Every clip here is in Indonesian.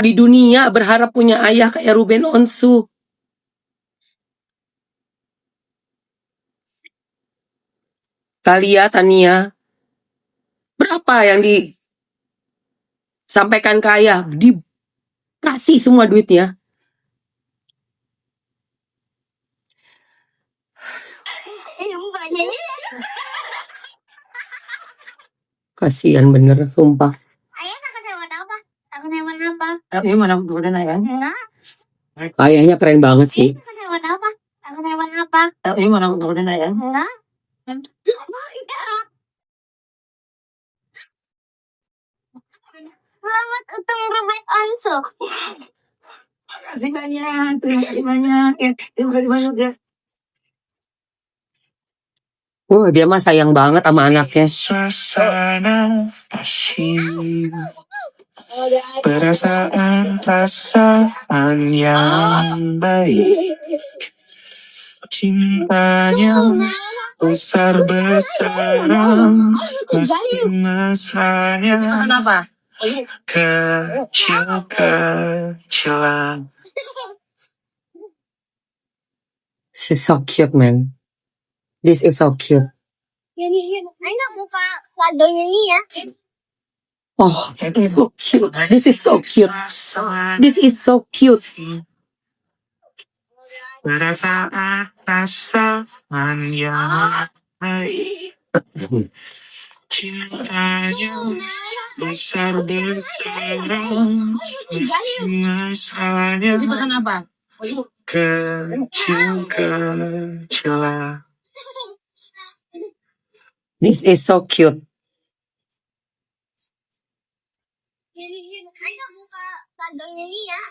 di dunia berharap punya ayah kayak Ruben Onsu. Thalia, Tania, berapa yang disampaikan ke ayah? Dikasih semua duitnya. Kasihan bener, sumpah. Ayah takut hewan apa? Takut hewan apa? Ini mana kemudian ayah? Enggak. Ayahnya keren banget sih. Takut hewan apa? Takut hewan apa? Ini mana kemudian ayah? Enggak. Selamat ketemu Ruben Onsu. Terima kasih banyak, terima kasih banyak ya, terima kasih banyak ya. Dia mah sayang banget sama anaknya. Suasana asyik, perasaan yang baik, cintanya besar-besaran, meski mesranya Apa? kecil-kecilan. This is so cute, man. This is so cute. Ayo buka kadonya nih ya. Oh, so cute. This is so cute. This is so cute. Perasaan yang baik, cintanya besar-besaran, meski mesranya Kasih pesan apa? kecil-kecilan. This is so cute. Ayo buka kadonya nih ya.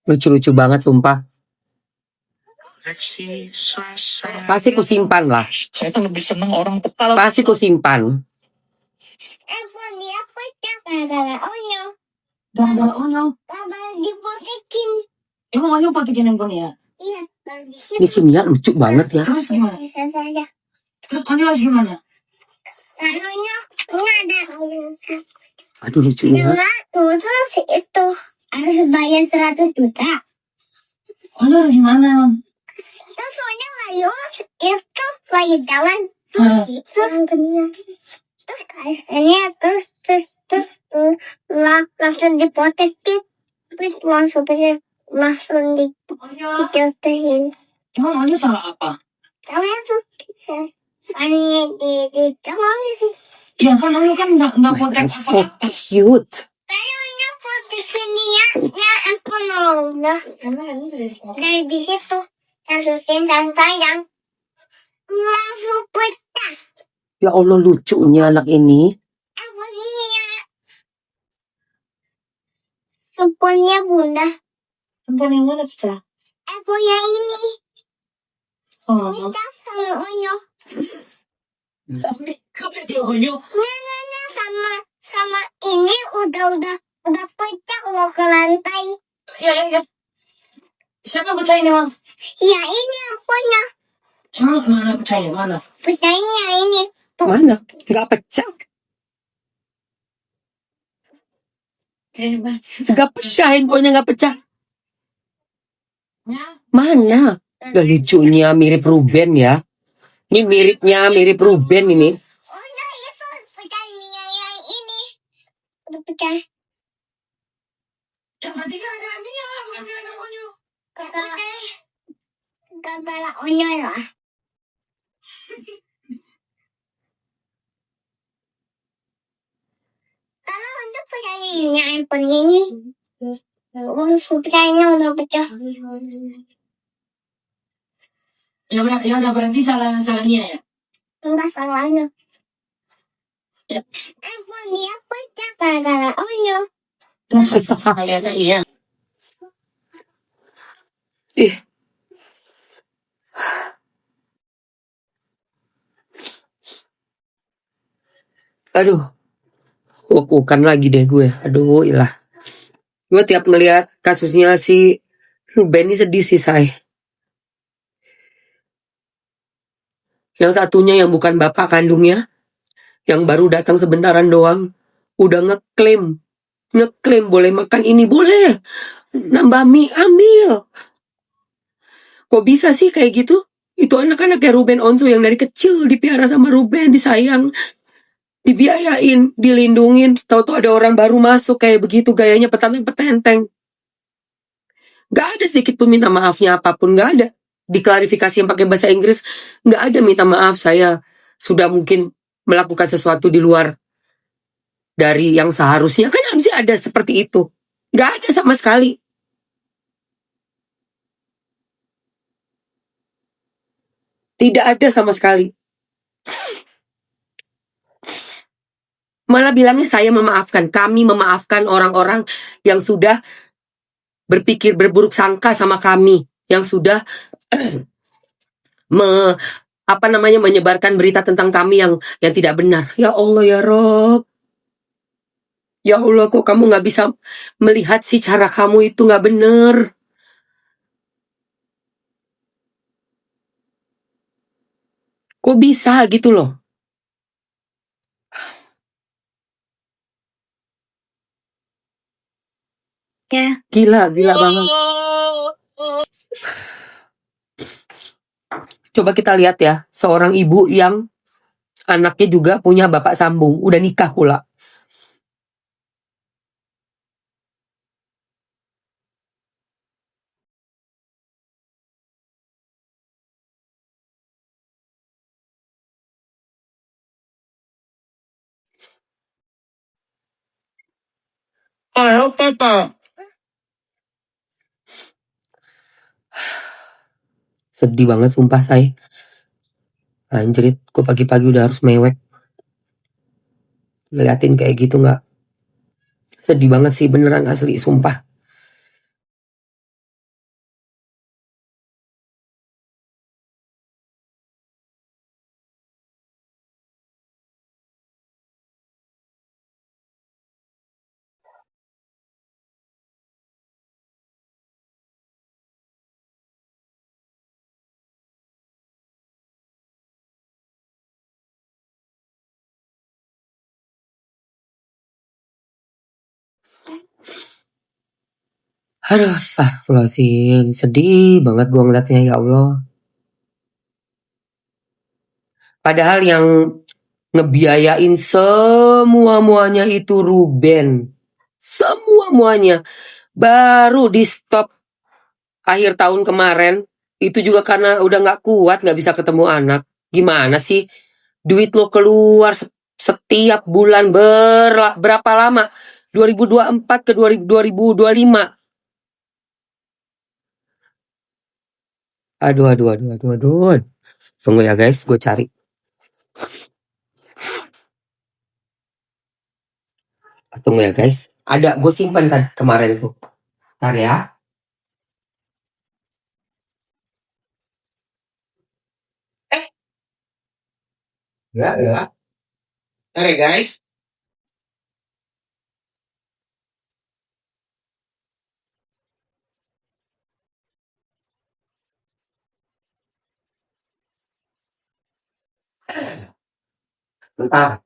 Lucu-lucu banget, sumpah. Suasana. Pasti ku simpan lah. Saya tuh lebih seneng orang Tegal. Pasti ku simpan. Handphone dia pecah gara-gara Onyo. Gara-gara Onyo. Gara-gara dipotekin. Emang Onyo potekin handphone ya? Iya. Di sini ya lucu banget ya. Terus gimana? Bisa saja. Terus Onyo harus gimana? Lalunya nggak ada. Aduh lucunya. Enggak, terus itu harus bayar 100 juta. Onyo gimana? Terus soalnya lalu itu lagi jalan terus kayaknya terus langsung dipotekin terus langsung dijatuhin. Emang Onyo salah apa? Soalnya tuh hanya di tengah sih. Ya kan Onyo kan nggak potek That's so apa-apa. cute. Kayaknya potekin dia aku nolongnya dari di situ masukin dan sayang langsung pecah. Ya Allah lucunya anak ini. Handphonenya bunda. Handphone yang mana pecah? Handphonenya ini. Oh, Pecah sama Onyo. kepecah Onyo. Nah, sama ini udah pecah kalau ke lantai. Ya. Siapa yang pecahin emang? Ya ini handphonenya. Emang mana pecahnya? Mana? Pecahnya ini. Tuh. Mana? Nggak pecah. Hebat. Nggak pecah, handphonenya nggak pecah. Ya. Mana? Gak lucunya mirip Ruben ya. Ini mirip Ruben ini. Oh ya itu pecahnya yang ini. Udah pecah. Ya berarti kan ada nantinya bukan gara-gara Onyo. Gara-gara Onyo lah. Kalau untuk pecahnya handphone ini. Pecahnya udah pecah. Ya udah berarti salahnya ya. Enggak salahnya. Ya. Handphone dia pecah gara-gara Onyo. Iya. Ih. Aduh. Bukan lagi deh gue. Aduh, ilah. Gue tiap melihat kasusnya si Ruben ini sedih sih, say. Yang satunya yang bukan bapak kandungnya, yang baru datang sebentaran doang, udah ngeklaim boleh makan ini, boleh nambah mie, ambil. Kok bisa sih kayak gitu? Itu anak-anak kayak Ruben Onsu yang dari kecil dipiara sama Ruben, disayang, dibiayain, dilindungin. Tahu-tahu ada orang baru masuk kayak begitu, gayanya petenteng. Gak ada sedikit pun minta maafnya apapun, gak ada. Diklarifikasi yang pakai bahasa Inggris, gak ada minta maaf, saya sudah mungkin melakukan sesuatu di luar dari yang seharusnya. Kan harusnya ada seperti itu. Gak ada sama sekali. Tidak ada sama sekali. Malah bilangnya saya memaafkan, kami memaafkan orang-orang yang sudah berpikir berburuk sangka sama kami, yang sudah menyebarkan berita tentang kami yang tidak benar. Ya Allah ya Rob, ya Allah, kok kamu nggak bisa melihat sih cara kamu itu nggak benar. Kok bisa gitu loh? Ya. Gila banget. Coba kita lihat ya, seorang ibu yang anaknya juga punya bapak sambung, udah nikah pula. Ayo, Papa. Sedih banget sumpah saya. Anjrit, kok pagi-pagi udah harus mewek. Ngeliatin kayak gitu nggak? Sedih banget sih, beneran asli, sumpah. Aduh, astagfirullahaladzim. Sedih banget gue ngeliatnya, ya Allah. Padahal yang ngebiayain semua-muanya itu Ruben. Semua-muanya. Baru di stop akhir tahun kemarin. Itu juga karena udah gak kuat, gak bisa ketemu anak. Gimana sih? Duit lo keluar setiap bulan berapa lama? 2024 ke 2025. Aduh. Tunggu ya guys, gue cari. Tunggu ya guys. Ada, gue simpan tadi kemarin tuh. Ntar ya. Ya. Ntar ya guys. Bentar.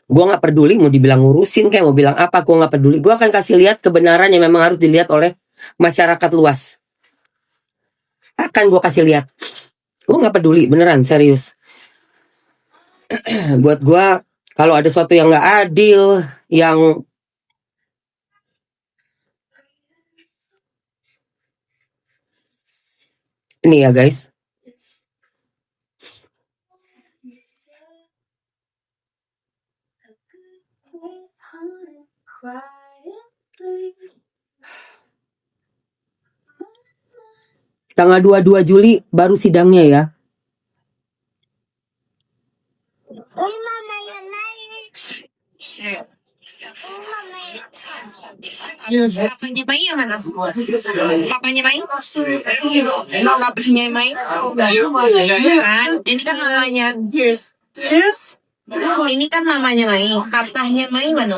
Gue gak peduli mau dibilang ngurusin kayak mau bilang apa, gue gak peduli. Gue akan kasih lihat kebenaran yang memang harus dilihat oleh masyarakat luas. Akan gue kasih lihat. Gue gak peduli, beneran, serius. Buat gue, kalau ada sesuatu yang gak adil, yang ini ya guys. Tanggal 22 Juli baru sidangnya ya. Mama yang lain. Papanya Mai yang mana? Papanya Mai? Papanya Mai? Kan? Ini kan mamanya. Yes. Ini kan mamanya Mai, papahnya Mai mana?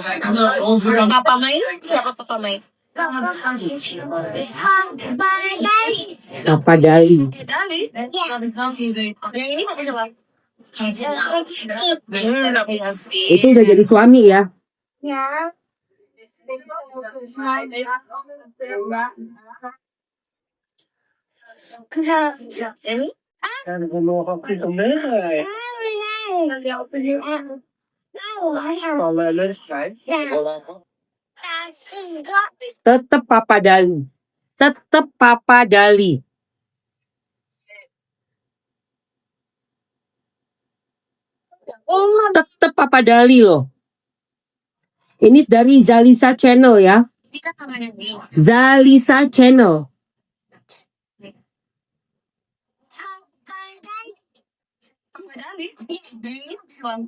Papa Mai? Siapa papa Mai? Papa Dali. Papa Dali. Dali. Yang ini apa coba? Itu udah jadi suami ya? Ya. Ini? Tetap Papa Dali. Tetap Papa Dali. Tetap Papa Dali loh. Ini dari Zalisa Channel ya. Ini kan mamanya Mai. Zalisa Channel. Papa Dali. Ini bang.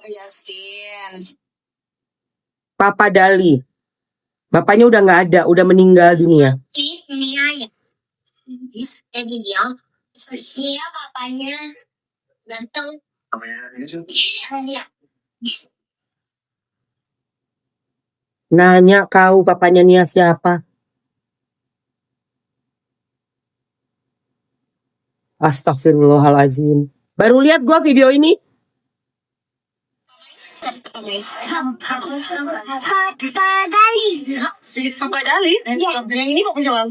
Yastin. Papa Dali. Bapaknya udah nggak ada, udah meninggal dunia. Ini ya. Jadi dia. Dia papanya ganteng. Iya. Nanya kau papanya Nia siapa? Astagfirullahalazim. Baru lihat gua video ini. Papa Mai. Papa Dali. Papa Dali. Yang ini apa coba?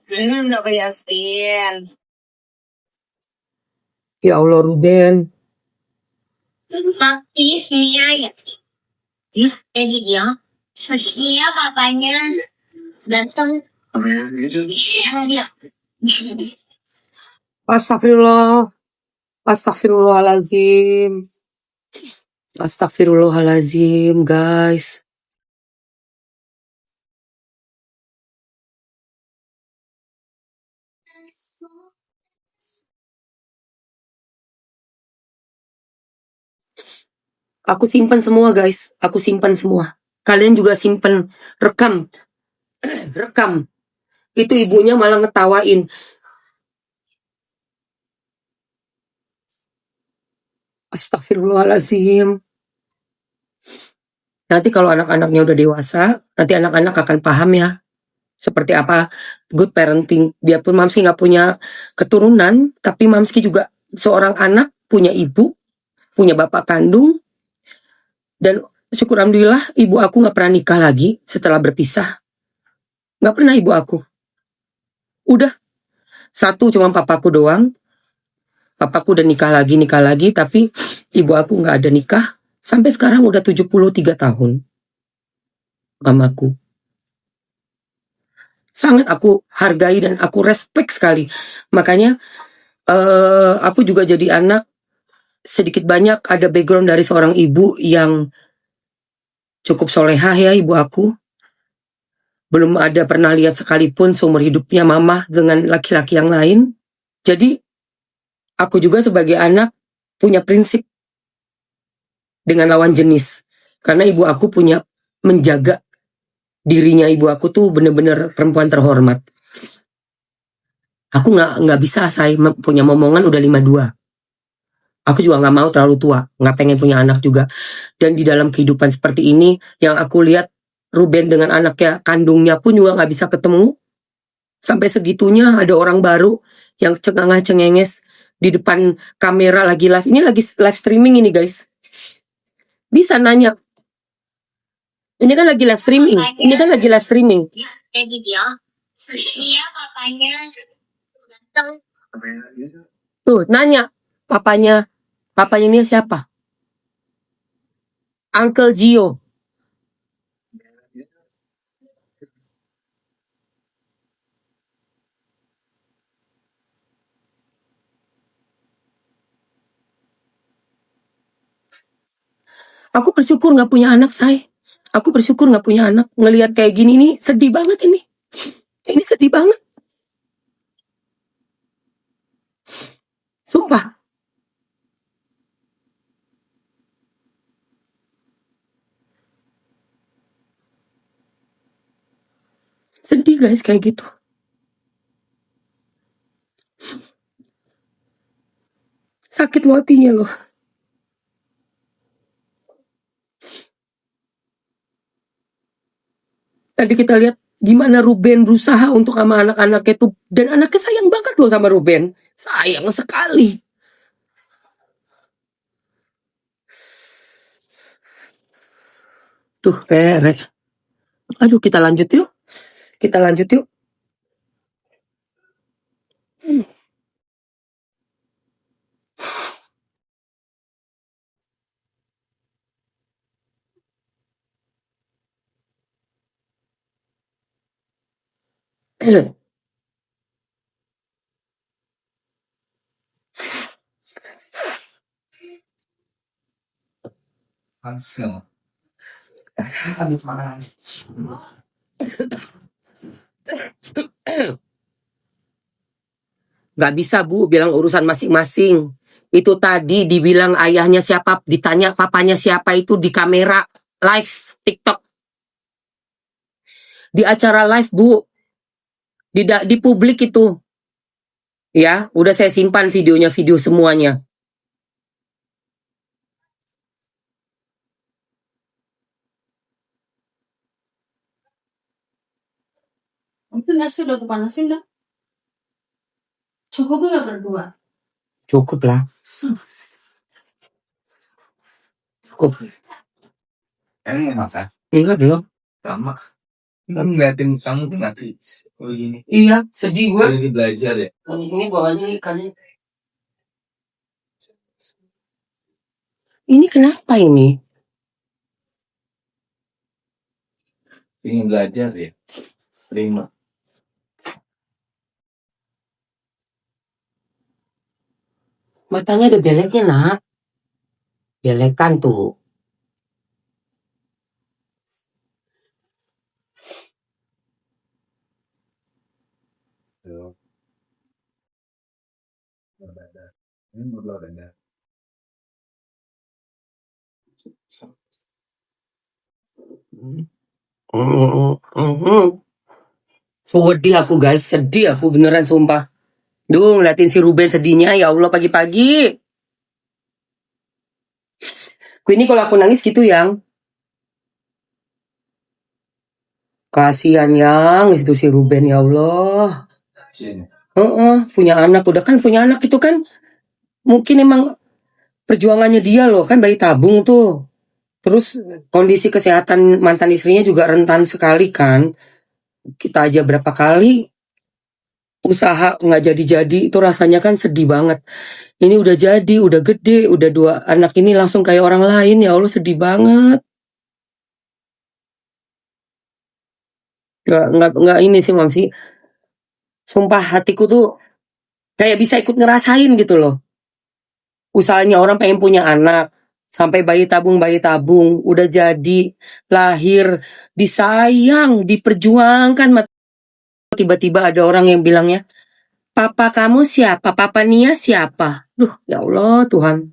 Kenapa Yastin? Ya Allah Ruben. Ini ya. Jadi dia. Dia papanya ganteng. Iya. Astagfirullah. Astagfirullahalazim. Astagfirullahalazim, guys. Aku simpan semua, guys. Aku simpan semua. Kalian juga simpan. Rekam. Rekam. Itu ibunya malah ngetawain. Astagfirullahalazim. Nanti kalau anak-anaknya udah dewasa, nanti anak-anak akan paham ya. Seperti apa good parenting. Biarpun Mamski nggak punya keturunan, tapi Mamski juga seorang anak, punya ibu, punya bapak kandung. Dan syukur alhamdulillah ibu aku nggak pernah nikah lagi setelah berpisah. Nggak pernah ibu aku. Udah. Satu cuma papaku doang. Papaku udah nikah lagi, tapi ibu aku nggak ada nikah. Sampai sekarang udah 73 tahun. Mamaku. Sangat aku hargai dan aku respect sekali. Makanya aku juga jadi anak sedikit banyak ada background dari seorang ibu yang cukup solehah ya ibu aku. Belum ada pernah lihat sekalipun seumur hidupnya mama dengan laki-laki yang lain. Jadi aku juga sebagai anak punya prinsip dengan lawan jenis. Karena ibu aku punya menjaga dirinya ibu aku tuh bener-bener perempuan terhormat. Aku nggak bisa saya punya momongan udah 52. Aku juga nggak mau terlalu tua, nggak pengen punya anak juga. Dan di dalam kehidupan seperti ini, yang aku lihat Ruben dengan anaknya kandungnya pun juga nggak bisa ketemu. Sampai segitunya ada orang baru yang cengenges di depan kamera lagi live. Ini lagi live streaming ini guys. Bisa nanya. Ini kan lagi live streaming. Ini kan lagi live streaming. Jadi dia. Dia papanya ganteng. Tuh, nanya. Papanya ini siapa? Uncle Gio. Aku bersyukur nggak punya anak, say. Aku bersyukur nggak punya anak. Ngelihat kayak gini nih, sedih banget ini. Ini sedih banget. Sumpah. Sedih guys kayak gitu. sakit loh hatinya loh. Tadi kita lihat gimana Ruben berusaha untuk sama anak-anaknya tuh. Dan anaknya sayang banget loh sama Ruben. Sayang sekali. Tuh, Rere. Aduh, kita lanjut yuk. Kita lanjut yuk. Habis mana? Gak bisa Bu, bilang urusan masing-masing. Itu tadi dibilang ayahnya siapa, ditanya papanya siapa itu di kamera live TikTok. Di acara live Bu, di publik itu. Ya, udah saya simpan videonya, video semuanya. Itu nasi udah kepanasin dah. Cukup nggak berdua? Cukup lah. Cukup. Emang masa? Enggak belum. Sama. Kan ngeliatin kamu tuh nanti. Oh gini. Iya, sedih gue. Lagi belajar ya. Ini bawahnya ikannya. Ini kenapa ini? Ingin belajar ya. Terima. Matanya ada beleknya, Nak. Belekan tuh. Ini modal rendah. Sedih aku guys, sedih aku beneran sumpah. Duh, ngeliatin si Ruben sedihnya, ya Allah pagi-pagi. Ini kalau aku nangis gitu yang. Kasihan yang itu si Ruben, ya Allah. Punya anak, udah kan punya anak itu kan. Mungkin emang perjuangannya dia loh, kan bayi tabung tuh. Terus kondisi kesehatan mantan istrinya juga rentan sekali kan. Kita aja berapa kali usaha nggak jadi-jadi, itu rasanya kan sedih banget. Ini udah jadi, udah gede, udah 2 anak ini langsung kayak orang lain, ya Allah sedih banget. Nggak ini sih Mamsi. Sumpah hatiku tuh kayak bisa ikut ngerasain gitu loh. Usahanya orang pengen punya anak, sampai bayi tabung, udah jadi, lahir, disayang, diperjuangkan. Tiba-tiba ada orang yang bilangnya, papa kamu siapa? Papa Nia siapa? Duh, ya Allah Tuhan.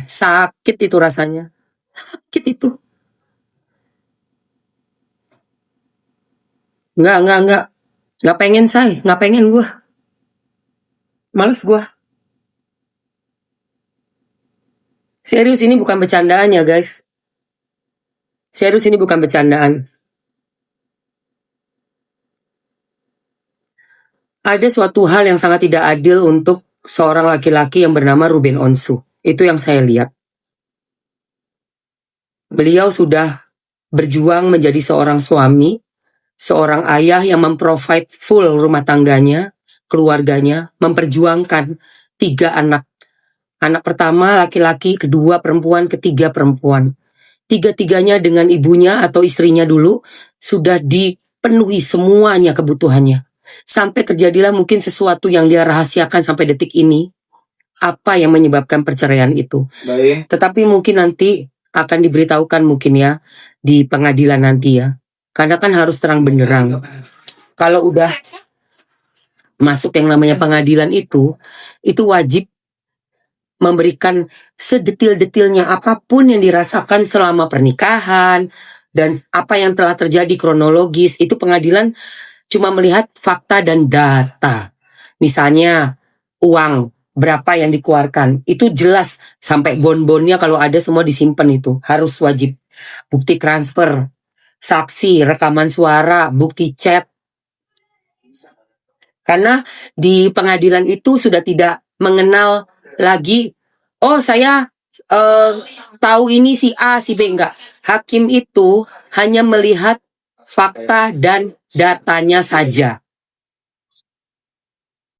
Sakit itu rasanya. Sakit itu. Enggak. Nggak pengen say, nggak pengen gue. Males gue. Serius ini bukan bercandaan ya guys. Serius ini bukan bercandaan. Ada suatu hal yang sangat tidak adil untuk seorang laki-laki yang bernama Ruben Onsu. Itu yang saya lihat. Beliau sudah berjuang menjadi seorang suami, seorang ayah yang memprovide full rumah tangganya, keluarganya, memperjuangkan 3 anak. Anak pertama laki-laki, kedua perempuan, ketiga perempuan. 3-tiganya dengan ibunya atau istrinya dulu sudah dipenuhi semuanya kebutuhannya. Sampai terjadilah mungkin sesuatu yang dia rahasiakan sampai detik ini. Apa yang menyebabkan perceraian itu. Baik. Tetapi mungkin nanti akan diberitahukan mungkin ya di pengadilan nanti ya. Karena kan harus terang benderang. Kalau udah masuk yang namanya pengadilan itu wajib memberikan sedetil-detilnya apapun yang dirasakan selama pernikahan dan apa yang telah terjadi kronologis. Itu pengadilan cuma melihat fakta dan data. Misalnya uang berapa yang dikeluarkan, itu jelas sampai bon-bonnya kalau ada semua disimpan, itu harus wajib. Bukti transfer, saksi, rekaman suara, bukti chat. Karena di pengadilan itu sudah tidak mengenal lagi, oh saya tahu ini si A, si B, enggak. Hakim itu hanya melihat fakta dan datanya saja.